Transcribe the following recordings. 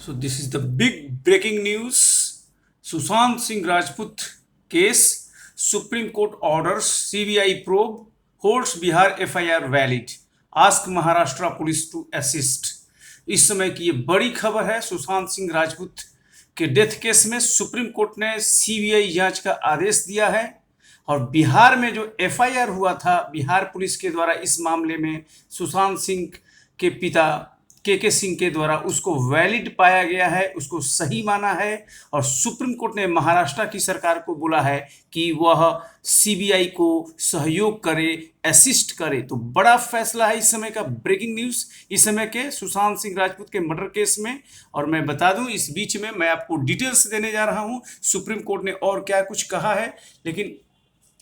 So this is the big breaking news. Sushant Singh Rajput case. Supreme Court orders CBI probe. Holds Bihar FIR valid. Ask Maharashtra police to assist. इस समय की ये बड़ी खबर है। सुशांत सिंह राजपूत के death case में सुप्रीम कोर्ट ने सीबीआई जांच का आदेश दिया है और बिहार में जो एफआईआर हुआ था बिहार पुलिस के द्वारा इस मामले में सुशांत सिंह के पिता के सिंह के द्वारा उसको वैलिड पाया गया है, उसको सही माना है और सुप्रीम कोर्ट ने महाराष्ट्र की सरकार को बोला है कि वह सीबीआई को सहयोग करे, असिस्ट करे। तो बड़ा फैसला है इस समय का, ब्रेकिंग न्यूज़ इस समय के सुशांत सिंह राजपूत के मर्डर केस में। और मैं बता दूं इस बीच में मैं आपको डिटेल्स देने जा रहा हूं सुप्रीम कोर्ट ने और क्या कुछ कहा है, लेकिन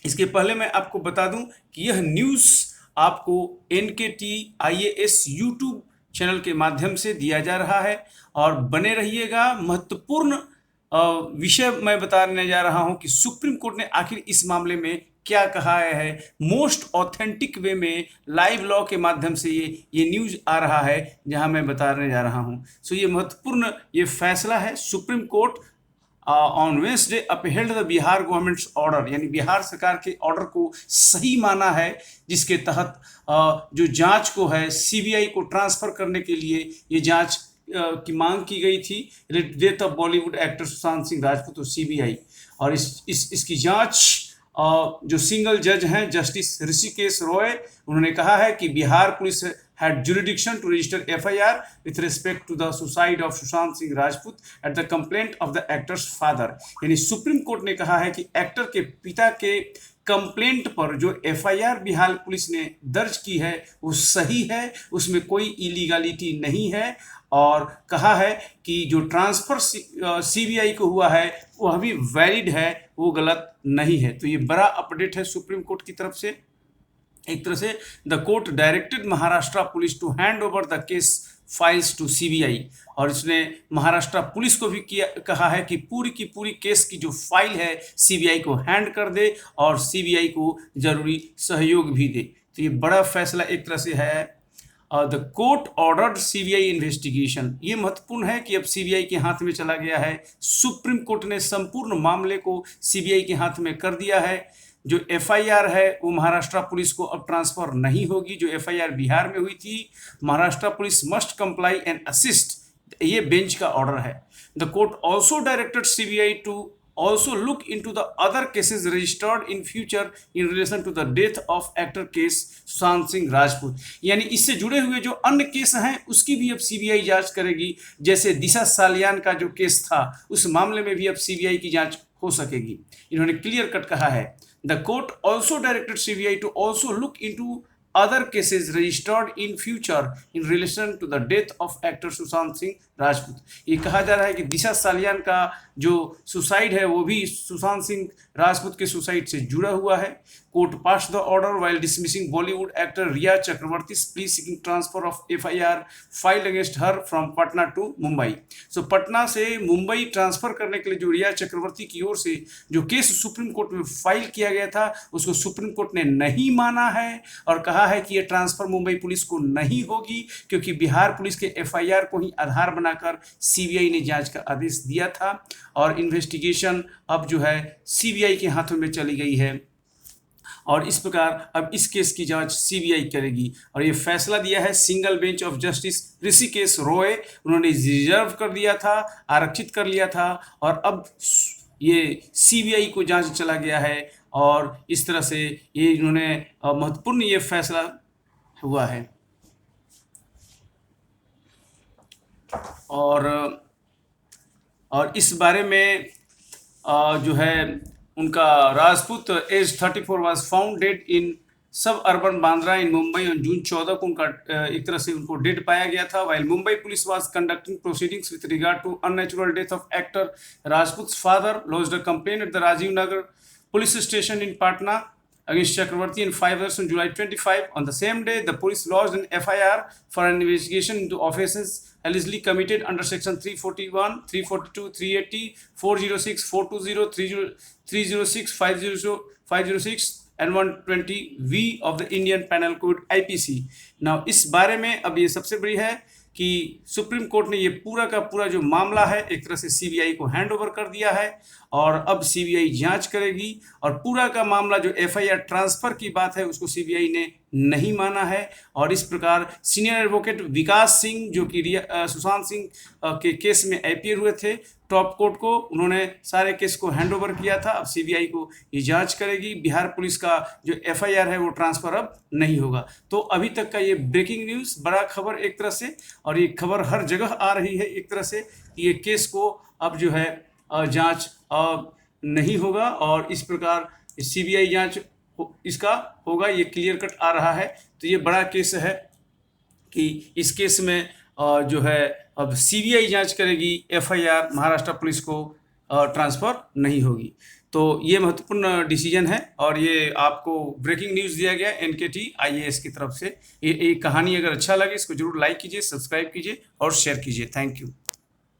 इसके पहले मैं आपको बता दूं कि यह न्यूज़ आपको NKT IAS यूट्यूब चैनल के माध्यम से दिया जा रहा है और बने रहिएगा। महत्वपूर्ण विषय मैं बताने जा रहा हूं कि सुप्रीम कोर्ट ने आखिर इस मामले में क्या कहा है। मोस्ट ऑथेंटिक वे में लाइव लॉ के माध्यम से ये न्यूज़ आ रहा है जहां मैं बताने जा रहा हूं। सो ये महत्वपूर्ण ये फैसला है। Supreme court on Wednesday upheld the Bihar governments order, यानी बिहार सरकार के ऑर्डर को सही माना है जिसके तहत जो जांच को है सीबीआई को ट्रांसफर करने के लिए ये जांच की मांग की गई थी death of Bollywood actor Sushant Singh Rajput और सीबीआई। और इसकी जांच जो सिंगल जज हैं जस्टिस ऋषिकेश रॉय, उन्होंने कहा है कि Bihar police had jurisdiction to register FIR with respect to the suicide of Sushant Singh Rajput at the complaint of the actor's father। यानी सुप्रीम कोर्ट ने कहा है कि एक्टर के पिता के कंप्लेंट पर जो FIR बिहार पुलिस ने दर्ज की है वो सही है, उसमें कोई इलीगलिटी नहीं है और कहा है कि जो ट्रांसफर सीबीआई को हुआ है वह भी वैलिड है, वो गलत नहीं है। तो ये बड़ा अपडेट है सुप्रीम कोर्ट की तरफ से। एक तरह से the court directed Maharashtra police to hand over the case files to CBI, और इसने महाराष्ट्र पुलिस को भी कहा है कि पूरी की पूरी केस की जो फाइल है सीबीआई को हैंड कर दे और सीबीआई को जरूरी सहयोग भी दे। तो ये बड़ा फैसला एक तरह से है। The court ordered CBI investigation, ये महत्वपूर्ण है कि अब सीबीआई के हाथ में चला गया है। सुप्रीम कोर्ट ने संपूर्ण मामले को सीबीआई के हाथ में कर दिया है। जो एफआईआर है वो महाराष्ट्र पुलिस को अब ट्रांसफर नहीं होगी जो एफआईआर बिहार में हुई थी। Maharashtra police must comply and assist, ये बेंच का ऑर्डर है। The court also directed CBI to also look into the other cases registered in future in relation to the death of actor case Sushant Singh Rajput, यानी इससे जुड़े हुए जो अन्य केस हैं उसकी भी अब सीबीआई जांच करेगी। जैसे दिशा सालियान का जो केस था उस मामले में भी अब सीबीआई की जांच हो सकेगी, इन्होंने क्लियर कट कहा है। The court also directed CBI to also look into other cases registered in future in relation to the death of actor Sushant Singh Rajput. ये कहा जा रहा है कि दिशा सालियान का जो सुसाइड है वो भी सुशांत सिंह राजपूत के सुसाइड से जुड़ा हुआ है। Court pass the order while dismissing Bollywood actor Rhea Chakraborty plea seeking transfer of FIR file against her from Patna to Mumbai. So Patna से मुंबई ट्रांसफर करने के लिए जो रिया चक्रवर्ती की ओर से जो केस सुप्रीम कोर्ट में फाइल किया गया था उसको सुप्रीम कोर्ट ने नहीं माना है और कहा है कि यह ट्रांसफर मुंबई पुलिस को नहीं होगी क्योंकि बिहार पुलिस के एफआईआर को ही आधार बनाकर सीबीआई ने जांच का आदेश दिया था और इन्वेस्टिगेशन अब जो है सीबीआई के हाथों में चली गई है और इस प्रकार अब इस केस की जांच सीबीआई करेगी। और ये फैसला दिया है single bench of justice Rishikesh Roy, उन्होंने रिजर्व कर दिया था, आरक्षित कर लिया था और अब ये सीबीआई को जांच चला गया है और इस तरह से ये इन्होंने महत्वपूर्ण ये फैसला हुआ है। और इस बारे में जो है उनका Rajput age 34 was found dead in suburban Bandra इन मुंबई और जून 14 को उनका एक तरह से उनको डेड पाया गया था। While Mumbai police was conducting proceedings with regard to unnatural death of actor Rajput father lodged a complaint at the Rajiv Nagar police station in Patna against Chakravarti and 5 others on July 25. On the same day, the police lodged an FIR for an investigation into offences allegedly committed under Section 341, 342, 380, 406, 420, 306, 506 and 120V of the Indian Penal Code IPC. Now, इस बारे में अब ये सबसे बड़ी है कि supreme court ने ये पूरा का पूरा जो मामला है एक तरह से सीबीआई को हैंड ओवर कर दिया है और अब सीबीआई जांच करेगी और पूरा का मामला जो एफआईआर ट्रांसफर की बात है उसको सीबीआई ने नहीं माना है। और इस प्रकार सीनियर एडवोकेट विकास सिंह जो कि सुशांत सिंह के केस में अपीयर हुए थे टॉप कोर्ट को, उन्होंने सारे केस को हैंड ओवर किया था। अब सीबीआई को ये जांच करेगी। बिहार पुलिस का जो एफआईआर है वो ट्रांसफर अब नहीं होगा। तो अभी तक का ये ब्रेकिंग न्यूज़, बड़ा खबर एक तरह से, और ये खबर हर जगह आ रही है एक तरह से कि ये केस को अब जो है जांच नहीं होगा और इस प्रकार सीबीआई जांच इसका होगा, ये क्लियर कट आ रहा है। तो ये बड़ा केस है कि इस केस में जो है अब सीबीआई जांच करेगी, एफआईआर महाराष्ट्र पुलिस को ट्रांसफ़र नहीं होगी। तो ये महत्वपूर्ण डिसीजन है और ये आपको ब्रेकिंग न्यूज़ दिया गया एनकेटी आईएएस की तरफ से। ये कहानी अगर अच्छा लगे इसको जरूर लाइक कीजिए, सब्सक्राइब कीजिए और शेयर कीजिए। Thank you.